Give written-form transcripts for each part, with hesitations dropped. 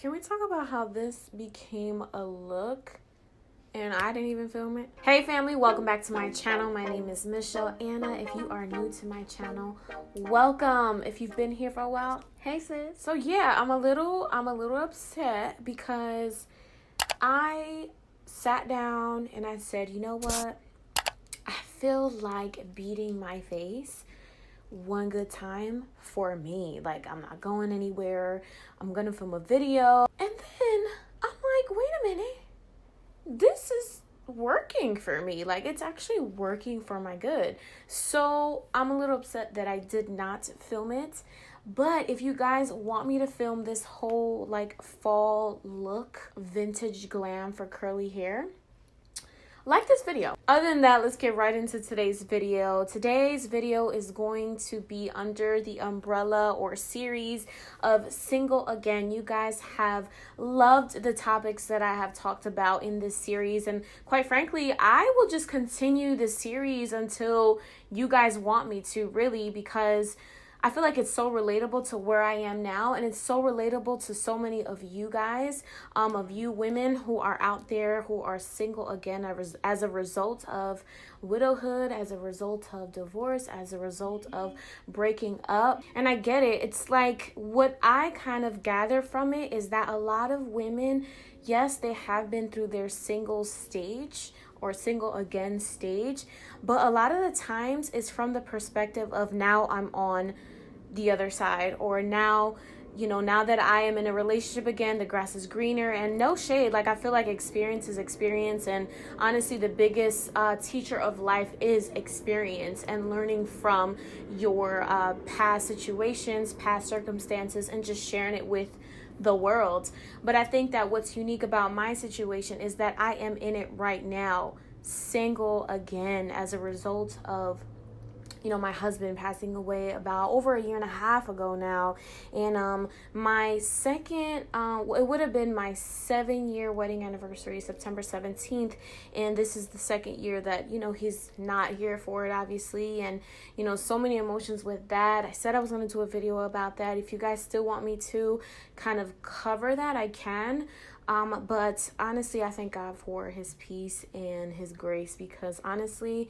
Can we talk about how this became a look and I didn't even film it? Hey family, welcome back to my channel. My name is Michelle Anna. If you are new to my channel, welcome. If you've been here for a while, hey sis. So yeah, I'm a little upset because I sat down and I said, you know what? I feel like beating my face one good time for me. Like, I'm not going anywhere. I'm gonna film a video. And then I'm like, wait a minute. This is working for me. Like, it's actually working for my good. So I'm a little upset that I did not film it. But if you guys want me to film this whole like fall look, vintage glam for curly hair, like this video. Other than that, let's get right into today's video. Today's video is going to be under the umbrella or series of Single Again. You guys have loved the topics that I have talked about in this series, and quite frankly, I will just continue this series until you guys want me to, really, because I feel like it's so relatable to where I am now, and it's so relatable to so many of you guys, of you women who are out there who are single again as a result of widowhood, as a result of divorce, as a result of breaking up. And I get it. It's like, what I kind of gather from it is that a lot of women, yes, they have been through their single stage or single again stage, but a lot of the times it's from the perspective of, now I'm on the other side, or now, you know, now that I am in a relationship again, the grass is greener. And no shade, like, I feel like experience is experience, and honestly the biggest teacher of life is experience and learning from your past situations, past circumstances, and just sharing it with the world. But I think that what's unique about my situation is that I am in it right now, single again, as a result of, you know, my husband passing away about over 1.5 years ago now. And my second, it would have been my 7-year wedding anniversary, September 17th. And this is the second year that, you know, he's not here for it, obviously. And, you know, so many emotions with that. I said I was going to do a video about that. If you guys still want me to kind of cover that, I can. But honestly, I thank God for his peace and his grace, because honestly,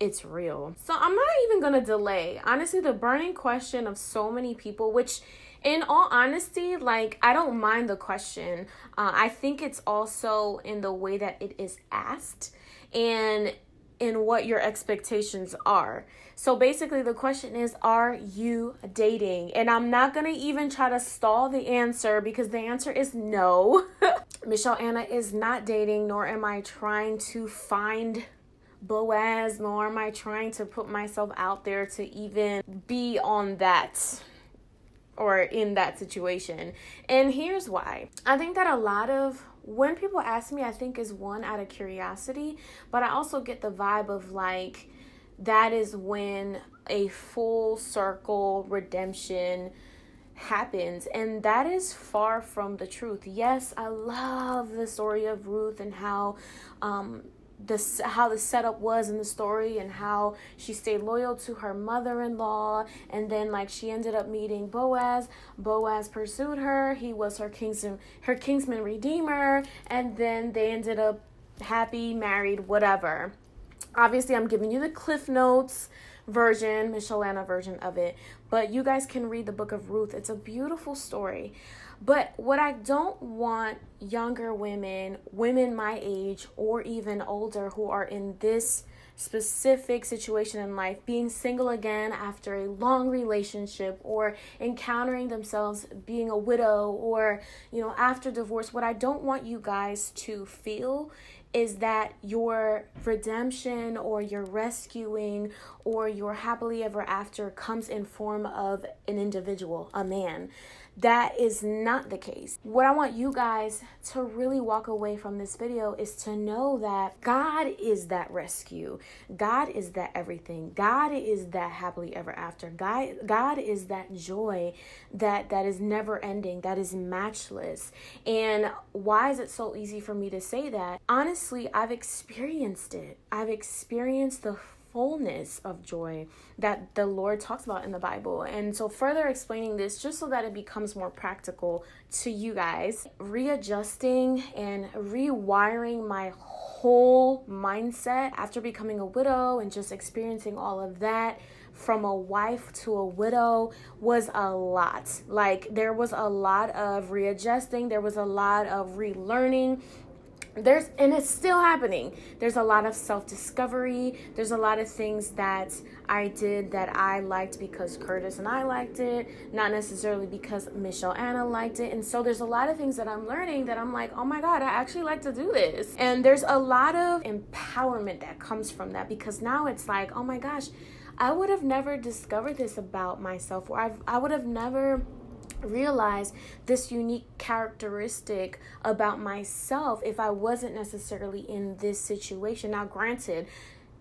it's real. So I'm not even gonna delay. Honestly, the burning question of so many people, which in all honesty, like, I don't mind the question. I think it's also in the way that it is asked and in what your expectations are. So basically the question is, are you dating? And I'm not gonna even try to stall the answer, because the answer is no. Michelle Anna is not dating, nor am I trying to find Boaz, nor am I trying to put myself out there to even be on that or in that situation. And here's why. I think that a lot of, when people ask me, I think is one, out of curiosity, but I also get the vibe of like, that is when a full circle redemption happens, and that is far from the truth. Yes, I love the story of Ruth and how the setup was in the story, and how she stayed loyal to her mother-in-law, and then like she ended up meeting Boaz. Boaz pursued her. He was her kinsman redeemer, and then they ended up happy, married, whatever. Obviously, I'm giving you the Cliff Notes version, Michelle Anna version of it, but you guys can read the book of Ruth. It's a beautiful story. But what I don't want younger women my age, or even older, who are in this specific situation in life, being single again after a long relationship, or encountering themselves being a widow, or, you know, after divorce, what I don't want you guys to feel is that your redemption or your rescuing or your happily ever after comes in form of an individual, a man. That is not the case. What I want you guys to really walk away from this video is to know that God is that rescue. God is that everything. God is that happily ever after. God is that joy that is never ending, that is matchless. And why is it so easy for me to say that? Honestly, I've experienced it. I've experienced the fullness of joy that the Lord talks about in the Bible. And so further explaining this, just so that it becomes more practical to you guys, readjusting and rewiring my whole mindset after becoming a widow and just experiencing all of that from a wife to a widow was a lot. Like, there was a lot of readjusting, there was a lot of relearning. And it's still happening. There's a lot of self-discovery. There's a lot of things that I did that I liked because Curtis and I liked it, not necessarily because Michelle Anna liked it. And so there's a lot of things that I'm learning that I'm like, oh my God, I actually like to do this. And there's a lot of empowerment that comes from that, because now it's like, oh my gosh, I would have never discovered this about myself, or I would have never realize this unique characteristic about myself if I wasn't necessarily in this situation. Now, granted,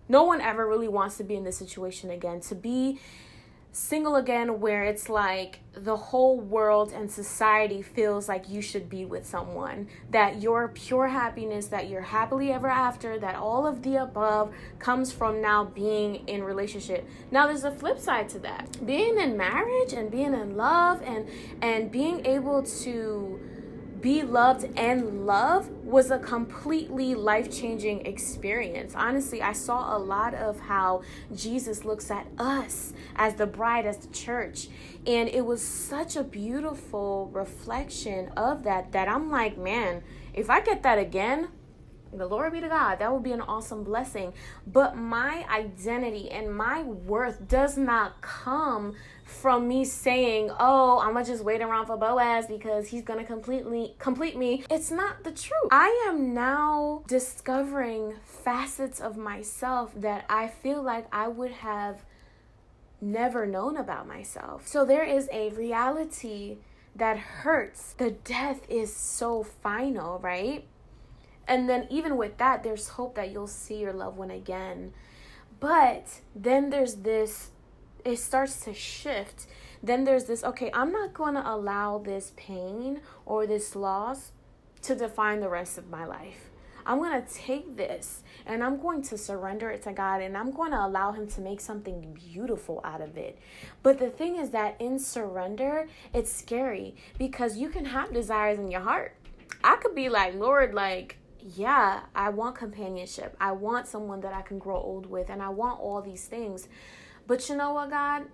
no one ever really wants to be in this situation again, to be single again, where it's like the whole world and society feels like you should be with someone, that your pure happiness, that you're happily ever after, that all of the above comes from now being in relationship. Now there's a flip side to that. Being in marriage and being in love and being able to be loved and love was a completely life-changing experience. Honestly, I saw a lot of how Jesus looks at us as the bride, as the church. And it was such a beautiful reflection of that I'm like, man, if I get that again, glory be to God, that would be an awesome blessing. But my identity and my worth does not come from me saying, oh, I'm gonna just wait around for Boaz because he's gonna complete me. It's not the truth. I am now discovering facets of myself that I feel like I would have never known about myself. So there is a reality that hurts. The death is so final, right? And then even with that, there's hope that you'll see your loved one again. But then there's this, it starts to shift. Then there's this, okay, I'm not going to allow this pain or this loss to define the rest of my life. I'm going to take this and I'm going to surrender it to God, and I'm going to allow him to make something beautiful out of it. But the thing is that in surrender, it's scary because you can have desires in your heart. I could be like, Lord, like, yeah, I want companionship. I want someone that I can grow old with, and I want all these things. But you know what, God?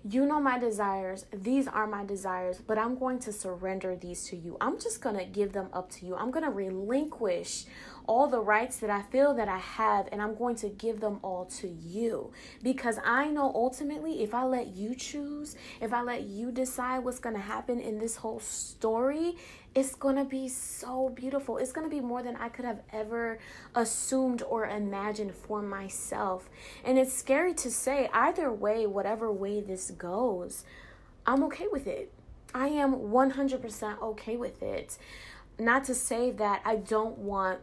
You know my desires. These are my desires, but I'm going to surrender these to you. I'm just going to give them up to you. I'm going to relinquish all the rights that I feel that I have, and I'm going to give them all to you, because I know ultimately if I let you choose, if I let you decide what's going to happen in this whole story, it's going to be so beautiful. It's going to be more than I could have ever assumed or imagined for myself. And it's scary to say, either way, whatever way this goes, I'm okay with it. I am 100% okay with it. Not to say that I don't want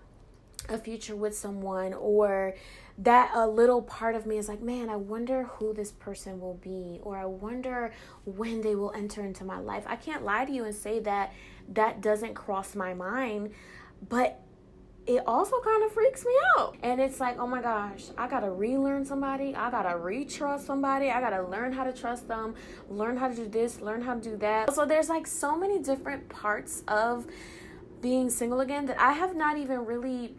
a future with someone, or that a little part of me is like, man, I wonder who this person will be, or I wonder when they will enter into my life. I can't lie to you and say that that doesn't cross my mind, but it also kind of freaks me out. And it's like, oh my gosh, I gotta relearn somebody, I gotta retrust somebody, I gotta learn how to trust them, learn how to do this, learn how to do that. So there's like so many different parts of being single again that I have not even really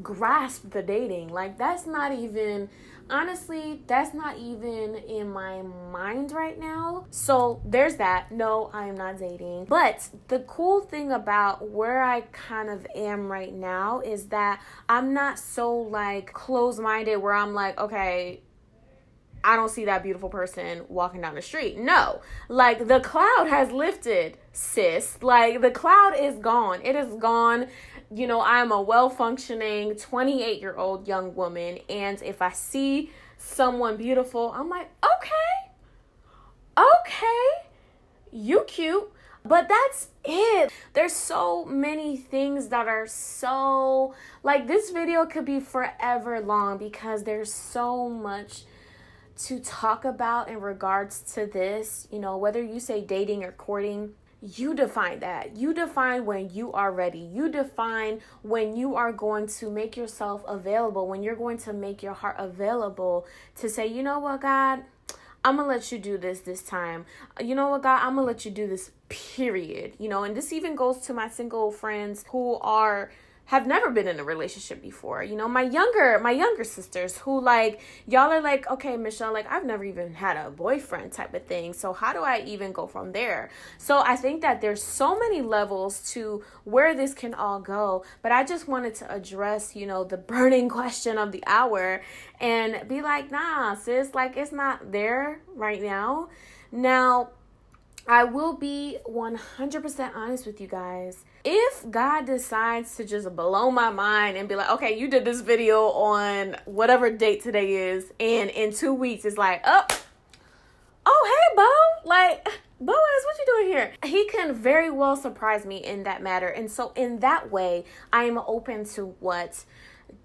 grasp the dating. Like, that's not even, honestly, that's not even in my mind right now. So there's that. No, I am not dating. But the cool thing about where I kind of am right now is that I'm not so like closed-minded where I'm like, okay, I don't see that beautiful person walking down the street. No, like the cloud has lifted, sis. Like the cloud is gone. It is gone. You know, I'm a well-functioning 28-year-old young woman. And if I see someone beautiful, I'm like, okay, you cute. But that's it. There's so many things that are so, like, this video could be forever long because there's so much to talk about in regards to this. You know, whether you say dating or courting, You define that. You define when you are ready. You define when you are going to make yourself available, when you're going to make your heart available to say, you know what, God, I'm going to let you do this time. You know what, God, I'm going to let you do this, period. And this even goes to my single friends who have never been in a relationship before. My younger sisters who y'all are like, okay, Michelle, I've never even had a boyfriend type of thing. So how do I even go from there? So I think that there's so many levels to where this can all go. But I just wanted to address, the burning question of the hour and be like, nah, sis, it's not there right now. Now, I will be 100% honest with you guys. If God decides to just blow my mind and be like, okay, you did this video on whatever date today is, and in 2 weeks it's like, oh, hey, Bo, Boaz, what you doing here? He can very well surprise me in that matter. And so in that way, I am open to what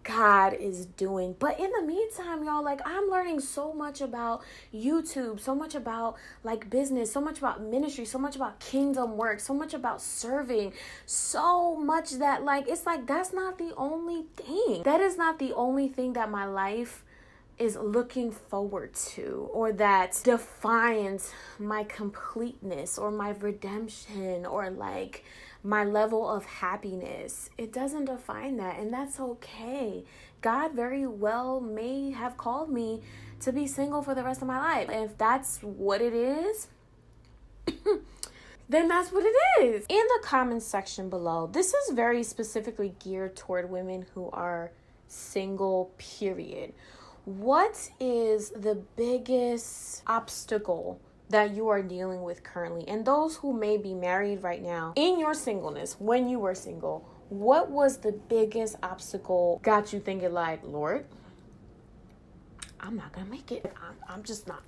God is doing. But in the meantime, y'all, I'm learning so much about YouTube, so much about business, so much about ministry, so much about kingdom work, so much about serving, so much that it's that's not the only thing. That is not the only thing that my life is looking forward to, or that defines my completeness or my redemption or my level of happiness. It doesn't define that, and that's okay. God very well may have called me to be single for the rest of my life. And if that's what it is, then that's what it is. In the comments section below, this is very specifically geared toward women who are single, period. What is the biggest obstacle that you are dealing with currently? And those who may be married right now, in your singleness, when you were single, what was the biggest obstacle got you thinking Lord, I'm not gonna make it. I'm just not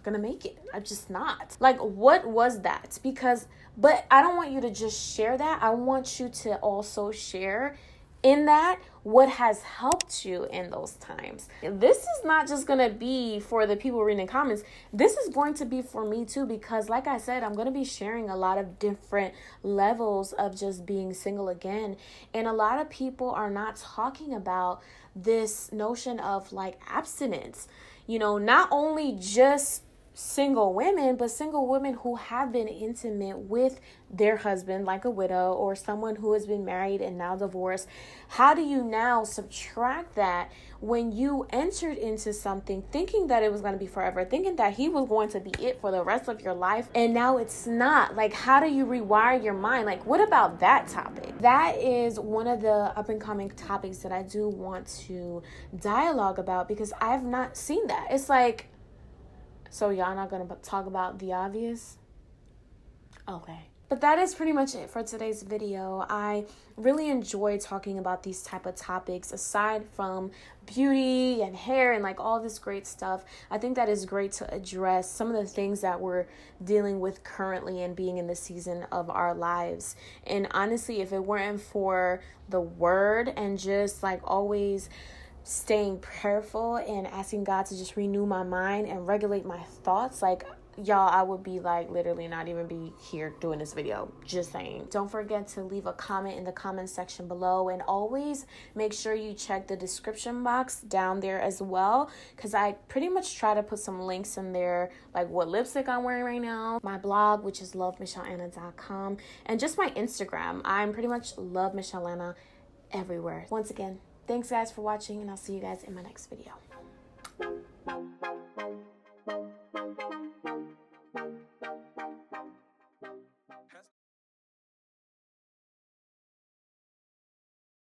gonna make it. I'm just not. What was that? But I don't want you to just share that. I want you to also share in that what has helped you in those times. This is not just going to be for the people reading comments. This is going to be for me too, because like I said, I'm going to be sharing a lot of different levels of just being single again. And a lot of people are not talking about this notion of abstinence. Not only just single women, but single women who have been intimate with their husband, like a widow, or someone who has been married and now divorced. How do you now subtract that when you entered into something thinking that it was going to be forever, thinking that he was going to be it for the rest of your life, and now it's not? How do you rewire your mind? What about that topic? That is one of the up and coming topics that I do want to dialogue about, because I've not seen that. It's so y'all not going to talk about the obvious? Okay. But that is pretty much it for today's video. I really enjoy talking about these type of topics aside from beauty and hair and all this great stuff. I think that is great to address some of the things that we're dealing with currently and being in the season of our lives. And honestly, if it weren't for the word and just always staying prayerful and asking God to just renew my mind and regulate my thoughts, y'all, I would be literally not even be here doing this video. Just saying. Don't forget to leave a comment in the comment section below, and always make sure you check the description box down there as well, because I pretty much try to put some links in there, what lipstick I'm wearing right now, my blog, which is lovemichelleanna.com, and just my Instagram. I'm pretty much Love Michelle Anna everywhere. Once again, thanks guys for watching, and I'll see you guys in my next video.